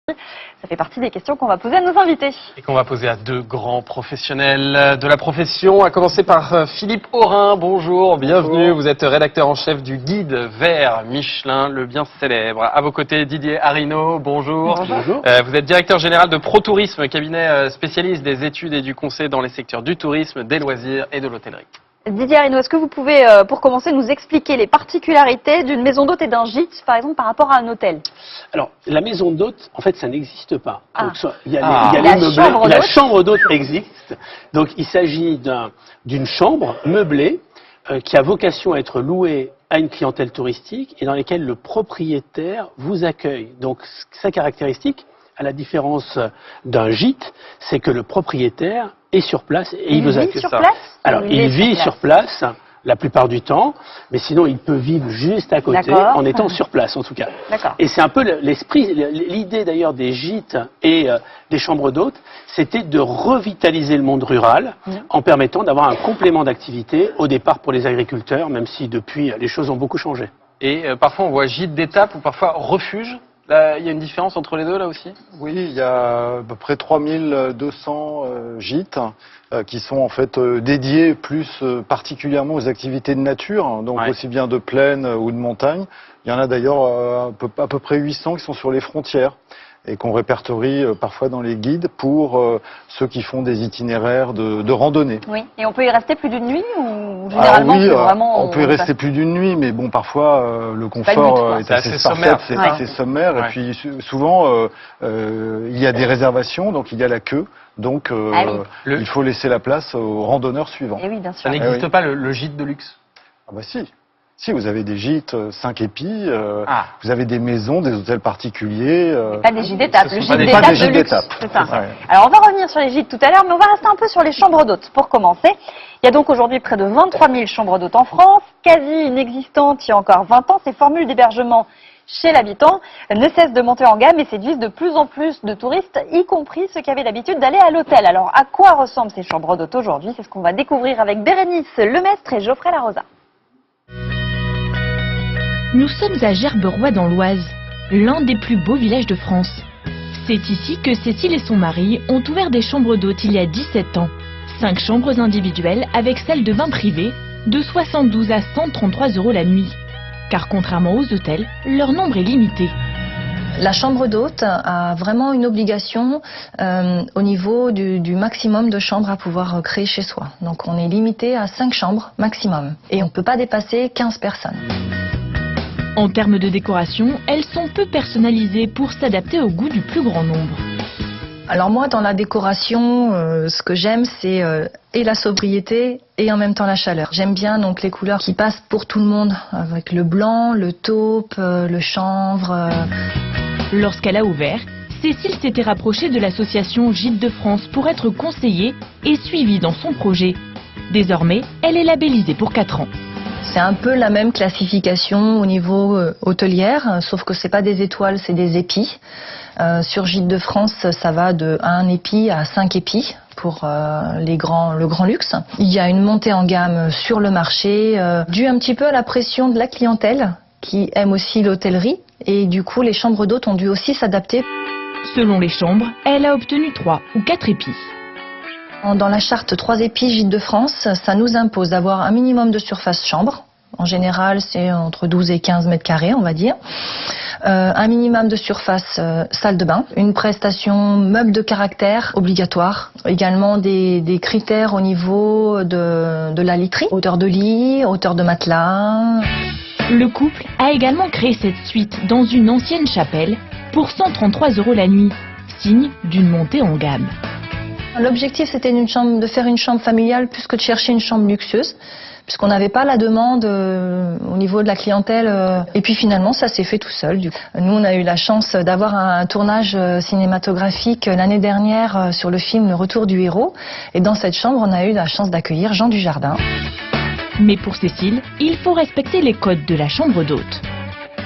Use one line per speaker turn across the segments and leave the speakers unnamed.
Ça fait partie des questions qu'on va poser à nos invités.
Et qu'on va poser à deux grands professionnels de la profession, à commencer par Philippe Aurin. Bonjour, bienvenue. Vous êtes rédacteur en chef du guide vert Michelin, le bien célèbre. À vos côtés, Didier Arinaud. Bonjour.
Bonjour.
Vous êtes directeur général de ProTourisme, cabinet spécialiste des études et du conseil dans les secteurs du tourisme, des loisirs et de l'hôtellerie.
Didier Arinaud, est-ce que vous pouvez, pour commencer, nous expliquer les particularités d'une maison d'hôte et d'un gîte, par exemple, par rapport à un hôtel?
Alors, la maison d'hôte, en fait, ça n'existe pas.
Ah.
Donc, il y a les meublés. La chambre d'hôte existe. Donc, il s'agit d'une chambre meublée qui a vocation à être louée à une clientèle touristique et dans laquelle le propriétaire vous accueille. Donc, sa caractéristique, à la différence d'un gîte, c'est que le propriétaire est sur place et il vous accueille.
Sur place?
Alors, il vit sur place la plupart du temps, mais sinon il peut vivre juste à côté en étant sur place en tout cas. Et c'est un peu l'esprit, l'idée d'ailleurs des gîtes et des chambres d'hôtes, c'était de revitaliser le monde rural en permettant d'avoir un complément d'activité au départ pour les agriculteurs, même si depuis les choses ont beaucoup changé.
Et parfois on voit gîte d'étape ou parfois refuge. Là, il y a une différence entre les deux là aussi?
Oui, il y a à peu près 3200 gîtes qui sont en fait dédiés plus particulièrement aux activités de nature, donc aussi bien de plaine ou de montagne. Il y en a d'ailleurs à peu près 800 qui sont sur les frontières et qu'on répertorie parfois dans les guides pour ceux qui font des itinéraires de randonnée.
Oui, et on peut y rester plus d'une nuit ou généralement
oui,
vraiment
on peut y rester plus d'une nuit, mais bon, parfois le confort est assez sommaire, c'est assez sommaire, et puis souvent il y a des réservations, donc il y a la queue, donc il faut laisser la place aux randonneurs suivants.
Et oui, bien sûr.
Ça n'existe pas le gîte de luxe?
Ah bah si. Si, vous avez des gîtes 5 épis, vous avez des maisons, des hôtels particuliers.
Pas des gîtes d'étape, le gîte
d'étape
de luxe, c'est ça.
Ouais.
Alors on va revenir sur les gîtes tout à l'heure, mais on va rester un peu sur les chambres d'hôtes pour commencer. Il y a donc aujourd'hui près de 23 000 chambres d'hôtes en France, quasi inexistantes il y a encore 20 ans. Ces formules d'hébergement chez l'habitant ne cessent de monter en gamme et séduisent de plus en plus de touristes, y compris ceux qui avaient l'habitude d'aller à l'hôtel. Alors à quoi ressemblent ces chambres d'hôtes aujourd'hui? C'est ce qu'on va découvrir avec Bérénice Lemestre et Geoffrey Larosa.
Nous sommes à Gerberoy dans l'Oise, l'un des plus beaux villages de France. C'est ici que Cécile et son mari ont ouvert des chambres d'hôtes il y a 17 ans. 5 chambres individuelles avec celles de 20 privées, de 72 à 133 € la nuit. Car contrairement aux hôtels, leur nombre est limité.
La chambre d'hôte a vraiment une obligation au niveau du maximum de chambres à pouvoir créer chez soi. Donc on est limité à 5 chambres maximum et on ne peut pas dépasser 15 personnes.
En termes de décoration, elles sont peu personnalisées pour s'adapter au goût du plus grand nombre.
Alors moi, dans la décoration, ce que j'aime, c'est et la sobriété et en même temps la chaleur. J'aime bien donc les couleurs qui passent pour tout le monde, avec le blanc, le taupe, le chanvre.
Lorsqu'elle a ouvert, Cécile s'était rapprochée de l'association Gîtes de France pour être conseillée et suivie dans son projet. Désormais, elle est labellisée pour 4 ans.
C'est un peu la même classification au niveau hôtelière, sauf que c'est pas des étoiles, c'est des épis. Sur Gîtes de France, ça va de 1 épi à 5 épis pour le grand luxe. Il y a une montée en gamme sur le marché, due un petit peu à la pression de la clientèle qui aime aussi l'hôtellerie. Et du coup, les chambres d'hôtes ont dû aussi s'adapter.
Selon les chambres, elle a obtenu 3 ou 4 épis.
Dans la charte 3 épis Gîtes de France, ça nous impose d'avoir un minimum de surface chambre. En général, c'est entre 12 et 15 mètres carrés, on va dire. Un minimum de surface salle de bain. Une prestation meuble de caractère obligatoire. Également des critères au niveau de la literie. Hauteur de lit, hauteur de matelas.
Le couple a également créé cette suite dans une ancienne chapelle pour 133 € la nuit, signe d'une montée en gamme.
L'objectif, c'était de faire une chambre familiale plus que de chercher une chambre luxueuse, puisqu'on n'avait pas la demande au niveau de la clientèle. Et puis finalement, ça s'est fait tout seul. Nous, on a eu la chance d'avoir un tournage cinématographique l'année dernière sur le film Le Retour du héros. Et dans cette chambre, on a eu la chance d'accueillir Jean Dujardin.
Mais pour Cécile, il faut respecter les codes de la chambre d'hôte.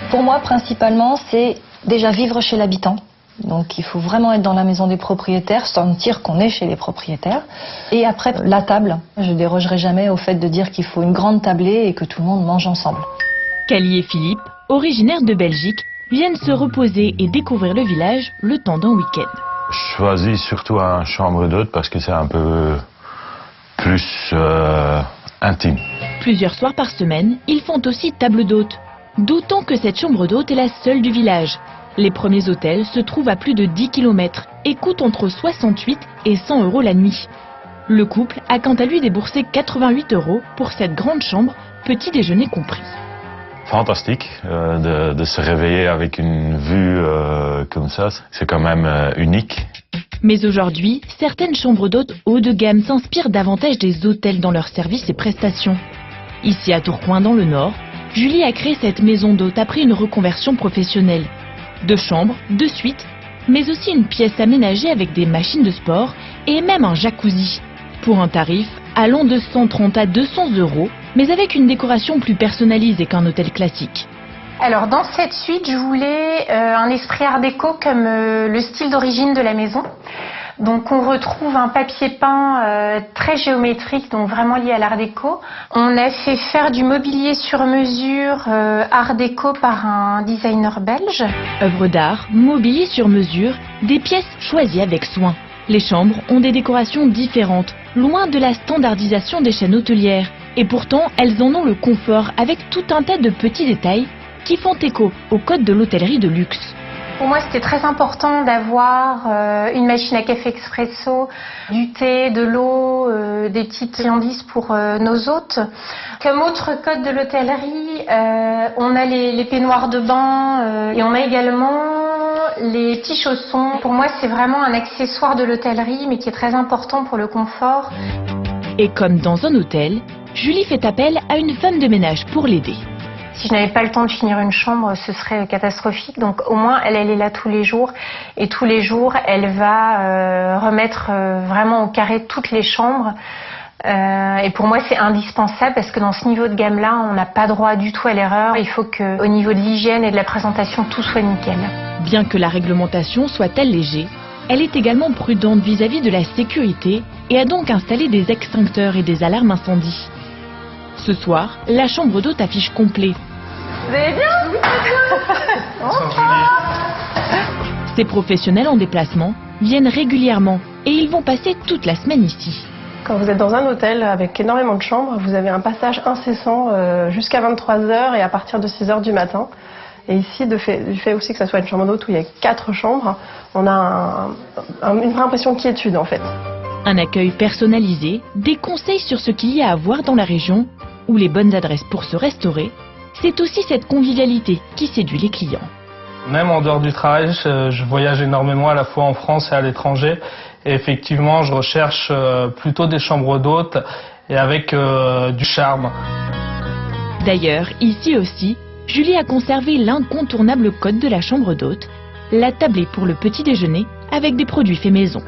Pour moi, principalement, c'est déjà vivre chez l'habitant. Donc il faut vraiment être dans la maison des propriétaires, sentir qu'on est chez les propriétaires. Et après, la table. Je ne dérogerai jamais au fait de dire qu'il faut une grande tablée et que tout le monde mange ensemble.
Cali et Philippe, originaires de Belgique, viennent se reposer et découvrir le village le temps d'un week-end.
Je choisis surtout une chambre d'hôte parce que c'est un peu plus intime.
Plusieurs soirs par semaine, ils font aussi table d'hôte. D'autant que cette chambre d'hôte est la seule du village. Les premiers hôtels se trouvent à plus de 10 km et coûtent entre 68 et 100 € la nuit. Le couple a quant à lui déboursé 88 € pour cette grande chambre, petit déjeuner compris.
Fantastique de se réveiller avec une vue comme ça, c'est quand même unique.
Mais aujourd'hui, certaines chambres d'hôtes haut de gamme s'inspirent davantage des hôtels dans leurs services et prestations. Ici à Tourcoing dans le Nord, Julie a créé cette maison d'hôtes après une reconversion professionnelle. 2 chambres, 2 suites, mais aussi une pièce aménagée avec des machines de sport et même un jacuzzi. Pour un tarif allant de 130 à 200 €, mais avec une décoration plus personnalisée qu'un hôtel classique.
Alors dans cette suite, je voulais un esprit art déco comme le style d'origine de la maison. Donc on retrouve un papier peint très géométrique, donc vraiment lié à l'art déco. On a fait faire du mobilier sur mesure art déco par un designer belge.
Œuvre d'art, mobilier sur mesure, des pièces choisies avec soin. Les chambres ont des décorations différentes, loin de la standardisation des chaînes hôtelières. Et pourtant, elles en ont le confort avec tout un tas de petits détails qui font écho au code de l'hôtellerie de luxe.
Pour moi, c'était très important d'avoir une machine à café expresso, du thé, de l'eau, des petites friandises pour nos hôtes. Comme autre code de l'hôtellerie, on a les peignoirs de bain et on a également les petits chaussons. Pour moi, c'est vraiment un accessoire de l'hôtellerie, mais qui est très important pour le confort.
Et comme dans un hôtel, Julie fait appel à une femme de ménage pour l'aider.
Si je n'avais pas le temps de finir une chambre, ce serait catastrophique. Donc au moins, elle est là tous les jours. Et tous les jours, elle va remettre vraiment au carré toutes les chambres. Et pour moi, c'est indispensable parce que dans ce niveau de gamme-là, on n'a pas droit du tout à l'erreur. Il faut qu'au niveau de l'hygiène et de la présentation, tout soit nickel.
Bien que la réglementation soit allégée, elle est également prudente vis-à-vis de la sécurité et a donc installé des extincteurs et des alarmes incendie. Ce soir, la chambre d'hôte affiche complet.
Vous allez bien?
Ces professionnels en déplacement viennent régulièrement et ils vont passer toute la semaine ici.
Quand vous êtes dans un hôtel avec énormément de chambres, vous avez un passage incessant jusqu'à 23 h et à partir de 6 h du matin. Et ici, du fait aussi que ça soit une chambre d'hôte où il y a 4 chambres, on a une vraie impression de quiétude en fait.
Un accueil personnalisé, des conseils sur ce qu'il y a à voir dans la région ou les bonnes adresses pour se restaurer, c'est aussi cette convivialité qui séduit les clients.
Même en dehors du travail, je voyage énormément à la fois en France et à l'étranger. Et effectivement, je recherche plutôt des chambres d'hôtes et avec du charme.
D'ailleurs, ici aussi, Julie a conservé l'incontournable code de la chambre d'hôte, la tablée pour le petit déjeuner avec des produits faits maison.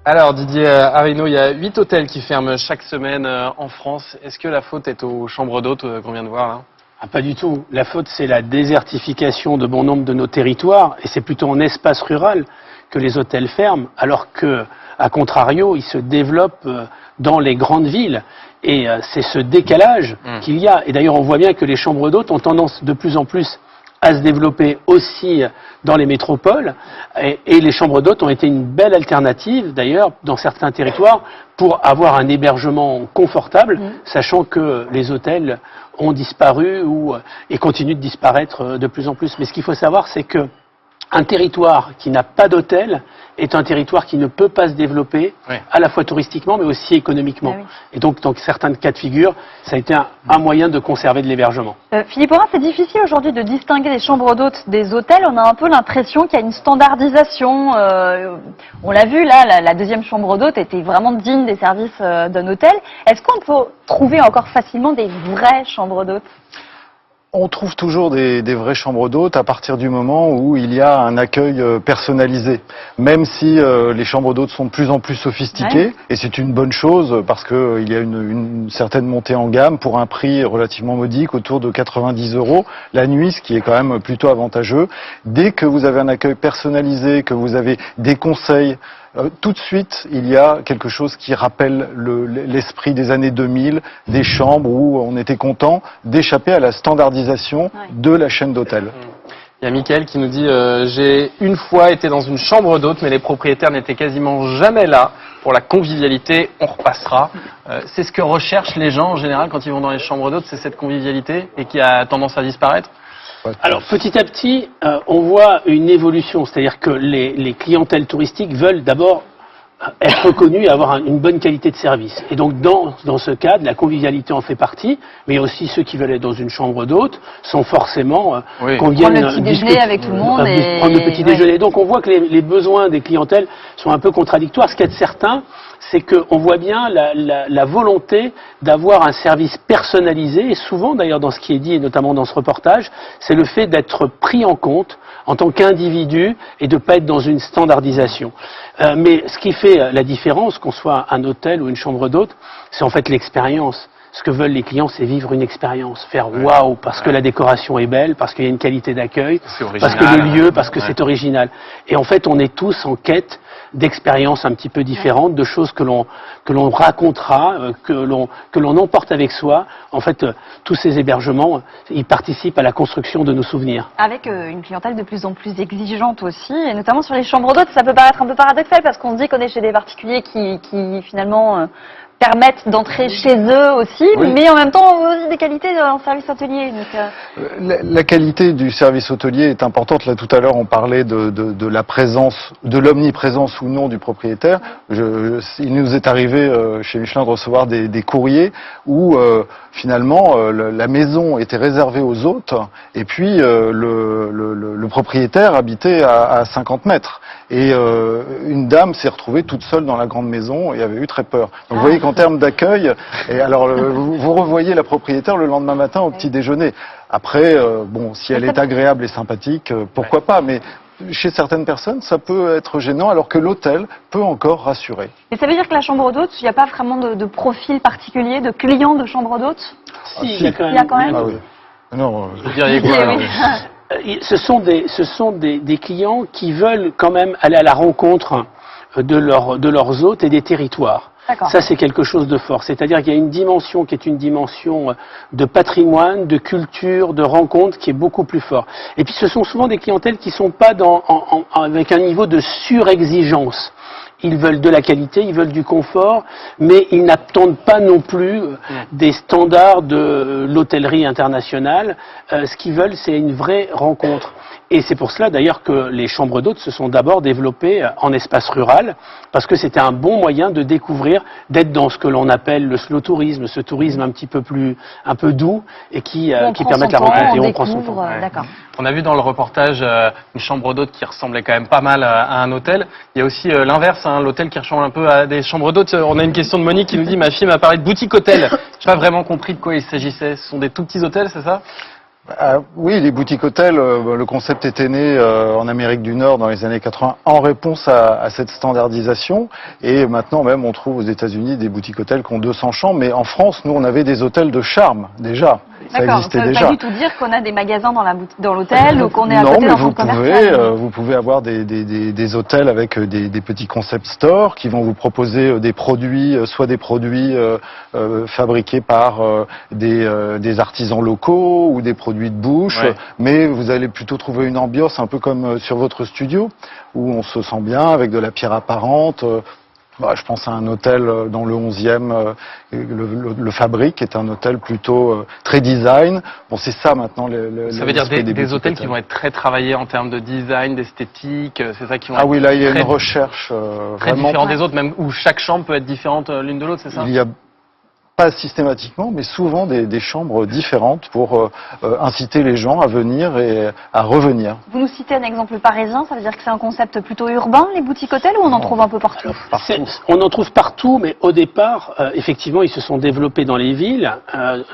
Alors Didier Arinaud, il y a 8 hôtels qui ferment chaque semaine en France. Est-ce que la faute est aux chambres d'hôtes qu'on vient de voir là?
Pas du tout. La faute, c'est la désertification de bon nombre de nos territoires. Et c'est plutôt en espace rural que les hôtels ferment, alors que, à contrario, ils se développent dans les grandes villes. Et c'est ce décalage qu'il y a. Et d'ailleurs, on voit bien que les chambres d'hôtes ont tendance de plus en plus à se développer aussi dans les métropoles. Et les chambres d'hôtes ont été une belle alternative, d'ailleurs, dans certains territoires, pour avoir un hébergement confortable, sachant que les hôtels ont disparu et continuent de disparaître de plus en plus. Mais ce qu'il faut savoir, c'est que un territoire qui n'a pas d'hôtel est un territoire qui ne peut pas se développer, à la fois touristiquement, mais aussi économiquement. Ah oui. Et donc, dans certains cas de figure, ça a été un moyen de conserver de l'hébergement.
Philippe Orin, c'est difficile aujourd'hui de distinguer les chambres d'hôtes des hôtels. On a un peu l'impression qu'il y a une standardisation. On l'a vu, là, la deuxième chambre d'hôte était vraiment digne des services d'un hôtel. Est-ce qu'on peut trouver encore facilement des vraies chambres d'hôtes ?
On trouve toujours des vraies chambres d'hôtes à partir du moment où il y a un accueil personnalisé. Même si les chambres d'hôtes sont de plus en plus sophistiquées, et c'est une bonne chose parce qu'il y a une certaine montée en gamme pour un prix relativement modique, autour de 90 € la nuit, ce qui est quand même plutôt avantageux. Dès que vous avez un accueil personnalisé, que vous avez des conseils, tout de suite, il y a quelque chose qui rappelle l'esprit des années 2000, des chambres où on était content d'échapper à la standardisation de la chaîne d'hôtels.
Il y a Mickaël qui nous dit j'ai une fois été dans une chambre d'hôte, mais les propriétaires n'étaient quasiment jamais là pour la convivialité. On repassera. C'est ce que recherchent les gens en général quand ils vont dans les chambres d'hôtes, c'est cette convivialité et qui a tendance à disparaître.
Alors petit à petit, on voit une évolution, c'est-à-dire que les clientèles touristiques veulent d'abord être reconnues et avoir une bonne qualité de service. Et donc dans ce cadre, la convivialité en fait partie, mais aussi ceux qui veulent être dans une chambre d'hôte sont forcément
qu'on vienne prendre le petit déjeuner avec tout le monde
prendre le petit déjeuner. Donc on voit que les besoins des clientèles sont un peu contradictoires. Ce qui est certain, c'est qu'on voit bien la volonté d'avoir un service personnalisé, et souvent d'ailleurs dans ce qui est dit, et notamment dans ce reportage, c'est le fait d'être pris en compte en tant qu'individu et de ne pas être dans une standardisation. Mais ce qui fait la différence, qu'on soit un hôtel ou une chambre d'hôte, c'est en fait l'expérience. Ce que veulent les clients, c'est vivre une expérience, faire waouh, parce que la décoration est belle, parce qu'il y a une qualité d'accueil, parce que le lieu, parce que c'est original. Et en fait, on est tous en quête d'expériences un petit peu différentes, de choses que l'on racontera, que l'on emporte avec soi. En fait, tous ces hébergements, ils participent à la construction de nos souvenirs.
Avec une clientèle de plus en plus exigeante aussi, et notamment sur les chambres d'hôtes, ça peut paraître un peu paradoxal parce qu'on se dit qu'on est chez des particuliers qui finalement permettent d'entrer chez eux aussi, mais en même temps on veut aussi des qualités en service hôtelier. Donc,
la qualité du service hôtelier est importante. Là tout à l'heure on parlait de la présence, de l'omniprésence ou non du propriétaire. Il nous est arrivé chez Michelin de recevoir des courriers où finalement la maison était réservée aux hôtes et puis le propriétaire habitait à 50 mètres. Et une dame s'est retrouvée toute seule dans la grande maison et avait eu très peur. Donc vous voyez qu'en termes d'accueil, et alors vous revoyez la propriétaire le lendemain matin au petit déjeuner. Après, bon, si elle est agréable et sympathique, pourquoi pas, mais chez certaines personnes, ça peut être gênant, alors que l'hôtel peut encore rassurer.
Et ça veut dire que la chambre d'hôte, il n'y a pas vraiment de profil particulier, de clients de chambre d'hôte?
Si, il y a quand même.
Ah oui. Non,
vous diriez quoi alors?
Ce sont des clients qui veulent quand même aller à la rencontre de leurs hôtes et des territoires. Ça, c'est quelque chose de fort. C'est-à-dire qu'il y a une dimension qui est une dimension de patrimoine, de culture, de rencontre qui est beaucoup plus fort. Et puis, ce sont souvent des clientèles qui ne sont pas avec un niveau de surexigence. Ils veulent de la qualité, ils veulent du confort, mais ils n'attendent pas non plus des standards de l'hôtellerie internationale. Ce qu'ils veulent, c'est une vraie rencontre. Et c'est pour cela d'ailleurs que les chambres d'hôtes se sont d'abord développées en espace rural, parce que c'était un bon moyen de découvrir, d'être dans ce que l'on appelle le slow tourisme, ce tourisme un peu doux et qui permet la rencontre. Et on prend son temps.
On a vu dans le reportage une chambre d'hôte qui ressemblait quand même pas mal à un hôtel. Il y a aussi l'inverse, l'hôtel qui ressemble un peu à des chambres d'hôtes. On a une question de Monique qui nous dit « Ma fille m'a parlé de boutique-hôtel ». Je n'ai pas vraiment compris de quoi il s'agissait. Ce sont des tout petits hôtels, c'est ça ?
Oui, les boutiques hôtels, le concept était né en Amérique du Nord dans les années 80 en réponse à cette standardisation. Et maintenant même, on trouve aux États-Unis des boutiques hôtels qui ont 200 chambres. Mais en France, nous, on avait des hôtels de charme déjà. Ça existait déjà.
Ça veut pas du tout dire qu'on a des magasins dans l'hôtel ou qu'on est à côté d'un centre commercial.
Vous pouvez avoir des hôtels avec des petits concept stores qui vont vous proposer des produits, soit des produits fabriqués par des artisans locaux ou des produits de bouche, mais vous allez plutôt trouver une ambiance un peu comme sur votre studio, où on se sent bien avec de la pierre apparente. Je pense à un hôtel dans le 11e, le Fabrique, qui est un hôtel plutôt très design. Bon, c'est ça maintenant.
Ça veut dire des hôtels qui vont être très travaillés en termes de design, d'esthétique, c'est ça qui vont
être oui, là il y a une recherche
très
vraiment
différente des autres, même où chaque chambre peut être différente l'une de l'autre, c'est ça?
Il y a pas systématiquement, mais souvent des chambres différentes pour inciter les gens à venir et à revenir.
Vous nous citez un exemple parisien, ça veut dire que c'est un concept plutôt urbain, les boutiques hôtels, ou on en trouve un peu partout?
On en trouve partout, mais au départ, effectivement, ils se sont développés dans les villes,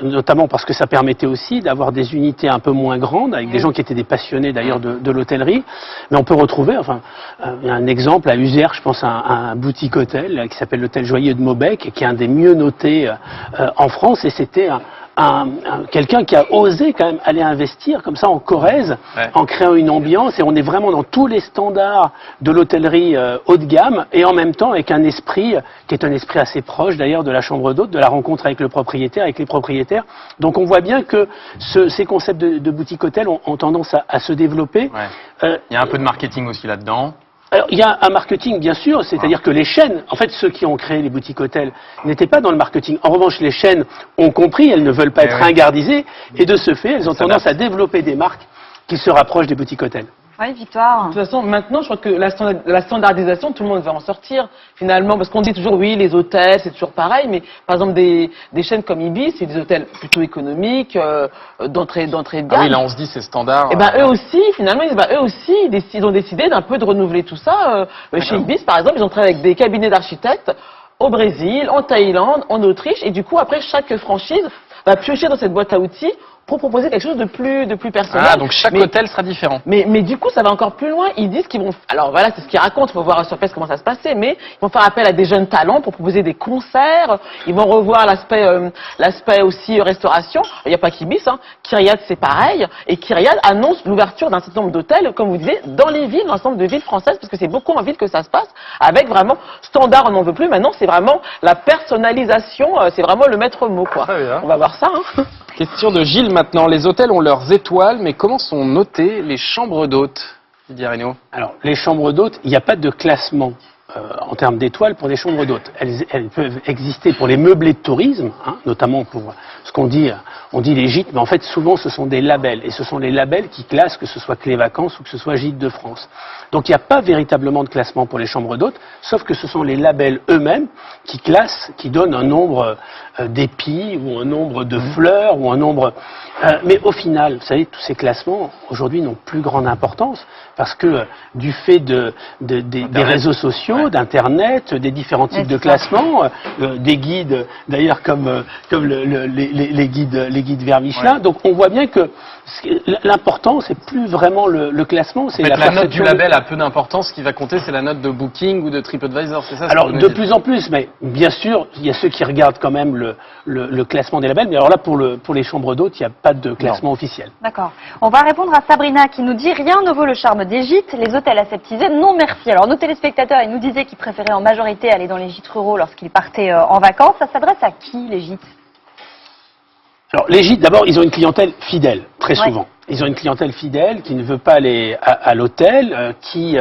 notamment parce que ça permettait aussi d'avoir des unités un peu moins grandes, avec des gens qui étaient des passionnés d'ailleurs de l'hôtellerie. Mais on peut retrouver, il y a un exemple à Uzer, je pense, un boutique hôtel qui s'appelle l'Hôtel Joyeux de Maubec, qui est un des mieux notés en France, et c'était quelqu'un qui a osé quand même aller investir comme ça en Corrèze, en créant une ambiance, et on est vraiment dans tous les standards de l'hôtellerie haut de gamme, et en même temps avec un esprit qui est un esprit assez proche d'ailleurs de la chambre d'hôte, de la rencontre avec le propriétaire, avec les propriétaires. Donc on voit bien que ces concepts de boutique hôtel ont tendance à se développer.
Il y a un peu de marketing aussi là-dedans.
Alors, il y a un marketing, bien sûr, c'est-à-dire que les chaînes, en fait, ceux qui ont créé les boutiques hôtels n'étaient pas dans le marketing. En revanche, les chaînes ont compris, elles ne veulent pas être ringardisées, et de ce fait, elles ont tendance à développer des marques qui se rapprochent des boutiques hôtels.
Oui, Victoire.
De toute façon, maintenant, je crois que la standardisation, tout le monde va en sortir, finalement, parce qu'on dit toujours, oui, les hôtels, c'est toujours pareil, mais par exemple, des chaînes comme Ibis, c'est des hôtels plutôt économiques, d'entrée de gamme.
Ah oui, là, on se dit, c'est standard.
Et ben, eux aussi, finalement, ils ont décidé d'un peu de renouveler tout ça. Chez Ibis, par exemple, ils ont travaillé avec des cabinets d'architectes au Brésil, en Thaïlande, en Autriche, et du coup, après, chaque franchise va piocher dans cette boîte à outils pour proposer quelque chose de plus personnel.
Ah, donc chaque hôtel sera différent.
Mais du coup, ça va encore plus loin. Ils disent qu'ils vont... Alors voilà, c'est ce qu'ils racontent. Il faut voir sur place comment ça se passait. Mais ils vont faire appel à des jeunes talents pour proposer des concerts. Ils vont revoir l'aspect aussi restauration. Il n'y a pas qu'Ibis. Kyriad, c'est pareil. Et Kyriad annonce l'ouverture d'un certain nombre d'hôtels, comme vous disiez, dans les villes, dans l'ensemble de villes françaises, parce que c'est beaucoup en ville que ça se passe, avec vraiment standard, on n'en veut plus. Maintenant, c'est vraiment la personnalisation. C'est vraiment le maître mot, quoi. On va voir ça.
Question de Gilles maintenant. Les hôtels ont leurs étoiles, mais comment sont notées les chambres d'hôtes, Didier Regnault?
Alors, les chambres d'hôtes, il n'y a pas de classement en termes d'étoiles pour les chambres d'hôtes. Elles peuvent exister pour les meublés de tourisme, notamment pour ce qu'on dit, on dit les gîtes, mais en fait, souvent, ce sont des labels. Et ce sont les labels qui classent, que ce soit Clé Vacances ou que ce soit Gîtes de France. Donc, il n'y a pas véritablement de classement pour les chambres d'hôtes, sauf que ce sont les labels eux-mêmes qui classent, qui donnent un nombre d'épis ou un nombre de fleurs ou un nombre... mais au final, vous savez, tous ces classements, aujourd'hui, n'ont plus grande importance parce que du fait des réseaux sociaux, d'Internet, des différents types de classements, des guides, d'ailleurs comme les guides vers Michelin. Donc on voit bien que l'important, c'est plus vraiment le classement, c'est
la note du label a peu d'importance. Ce qui va compter, c'est la note de Booking ou de TripAdvisor, c'est ça?
Alors de plus en plus, mais bien sûr, il y a ceux qui regardent quand même le classement des labels. Mais alors là, pour les chambres d'hôtes, il n'y a pas de classement officiel.
D'accord. On va répondre à Sabrina qui nous dit rien ne vaut le charme des gîtes. Les hôtels aseptisés, non merci. Alors nos téléspectateurs, ils nous disaient qu'ils préféraient en majorité aller dans les gîtes ruraux lorsqu'ils partaient en vacances. Ça s'adresse à qui, les gîtes?
Alors les gîtes, d'abord, ils ont une clientèle fidèle, très souvent. Ils ont une clientèle fidèle qui ne veut pas aller à l'hôtel, qui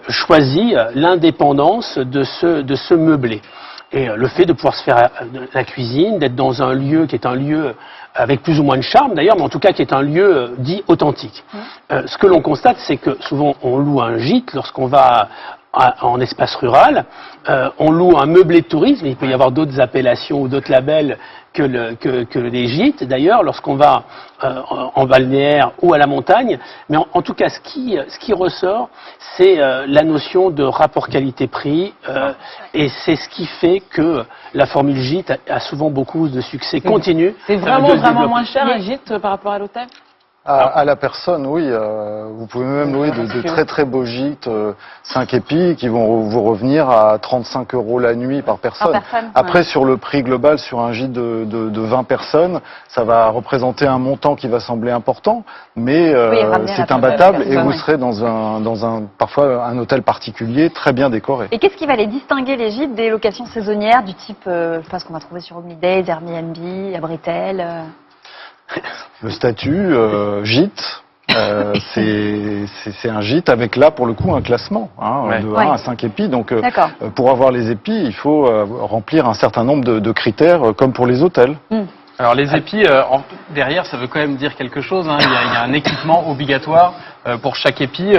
choisit l'indépendance de se meubler. Et le fait de pouvoir se faire la cuisine, d'être dans un lieu qui est un lieu avec plus ou moins de charme d'ailleurs, mais en tout cas qui est un lieu dit authentique. Ce que l'on constate, c'est que souvent on loue un gîte lorsqu'on va en espace rural, on loue un meublé de tourisme, il peut y avoir d'autres appellations ou d'autres labels que les gîtes d'ailleurs, lorsqu'on va en balnéaire ou à la montagne, mais en tout cas ce qui ressort, c'est la notion de rapport qualité-prix, et c'est ce qui fait que la formule gîte a souvent beaucoup de succès continu.
C'est vraiment moins cher un gîte par rapport à l'hôtel?
À la personne, oui. Vous pouvez même louer de très très beaux gîtes 5 épis qui vont vous revenir à 35 € la nuit par personne. Après, sur le prix global, sur un gîte de 20 personnes, ça va représenter un montant qui va sembler important, mais c'est imbattable et vous serez dans parfois un hôtel particulier très bien décoré.
Et qu'est-ce qui va les distinguer, les gîtes, des locations saisonnières du type, je sais pas, ce qu'on va trouver sur Holidays, Airbnb, Abritel
Le statut gîte, c'est un gîte avec là pour le coup un classement de 1 à 5 épis. Donc pour avoir les épis, il faut remplir un certain nombre de critères comme pour les hôtels.
Alors les épis, derrière, ça veut quand même dire quelque chose. Il y a un équipement obligatoire pour chaque épi.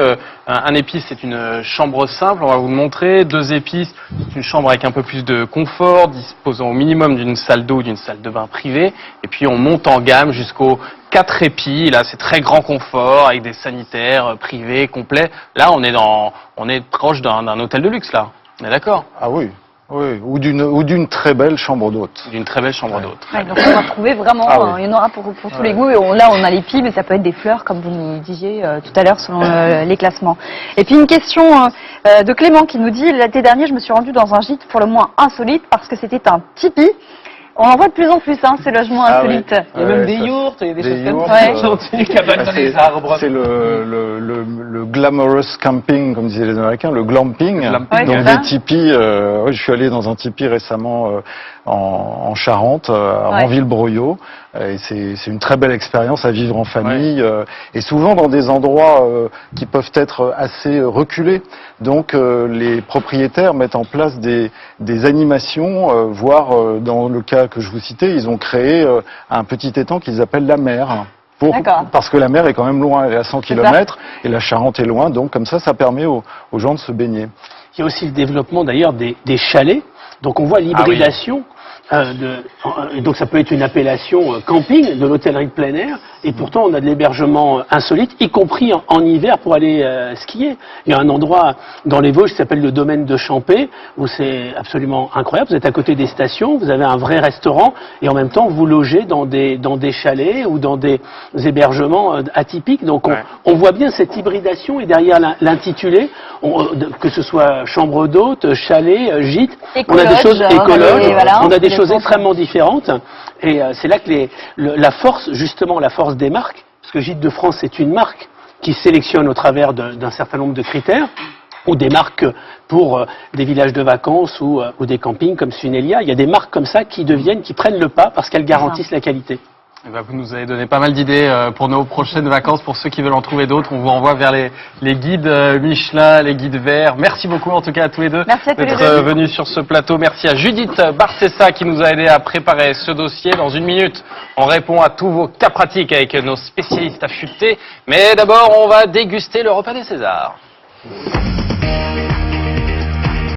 Un épi, c'est une chambre simple, on va vous le montrer. 2 épis, c'est une chambre avec un peu plus de confort, disposant au minimum d'une salle d'eau ou d'une salle de bain privée. Et puis on monte en gamme jusqu'aux 4 épis. Là, c'est très grand confort avec des sanitaires privés complets. Là, on est proche d'un hôtel de luxe, là. On est d'accord?
Ah oui. Oui, ou d'une très belle chambre d'hôte.
D'une très belle chambre d'hôte.
Donc on va trouver vraiment, il y en aura pour tous les goûts. Et là, on a les pieds, mais ça peut être des fleurs, comme vous nous disiez tout à l'heure, selon les classements. Et puis une question de Clément qui nous dit, l'été dernier, je me suis rendue dans un gîte pour le moins insolite parce que c'était un tipi. On en voit de plus en plus, ces logements insolites.
Il y a même des yourtes, il y a des choses comme ça.
Des cabanes dans les arbres.
C'est le glamorous camping, comme disaient les Américains, le glamping. Donc des tipis. Je suis allé dans un tipi récemment en Charente, à Ranville-Broyot. Et c'est une très belle expérience à vivre en famille. Et souvent dans des endroits qui peuvent être assez reculés. Donc les propriétaires mettent en place des animations, voire dans le cas que je vous citais, ils ont créé un petit étang qu'ils appellent la mer. Parce que la mer est quand même loin, elle est à 100 km et la Charente est loin, donc comme ça permet aux gens de se baigner.
Il y a aussi le développement d'ailleurs des chalets, donc on voit l'hybridation. Donc ça peut être une appellation camping de l'hôtellerie de plein air, et pourtant on a de l'hébergement insolite, y compris en hiver pour aller skier. Il y a un endroit dans les Vosges qui s'appelle le domaine de Champé, où c'est absolument incroyable. Vous êtes à côté des stations, vous avez un vrai restaurant, et en même temps vous logez dans des chalets ou dans des hébergements atypiques. Donc on voit bien cette hybridation, et derrière l'intitulé, que ce soit chambre d'hôte, chalet, gîte, on a des choses écologes, on a des choses extrêmement différentes, et c'est là que la force des marques, parce que Gîtes de France c'est une marque qui sélectionne au travers d'un certain nombre de critères, ou des marques pour des villages de vacances ou des campings comme Sunelia. Il y a des marques comme ça qui prennent le pas parce qu'elles garantissent la qualité.
Vous nous avez donné pas mal d'idées pour nos prochaines vacances. Pour ceux qui veulent en trouver d'autres, on vous envoie vers les guides Michelin, les guides verts. Merci beaucoup en tout cas à tous les deux d'être venus sur ce plateau. Merci à Judith Barcessa qui nous a aidé à préparer ce dossier. Dans une minute, on répond à tous vos cas pratiques avec nos spécialistes affûtés. Mais d'abord, on va déguster le repas des Césars.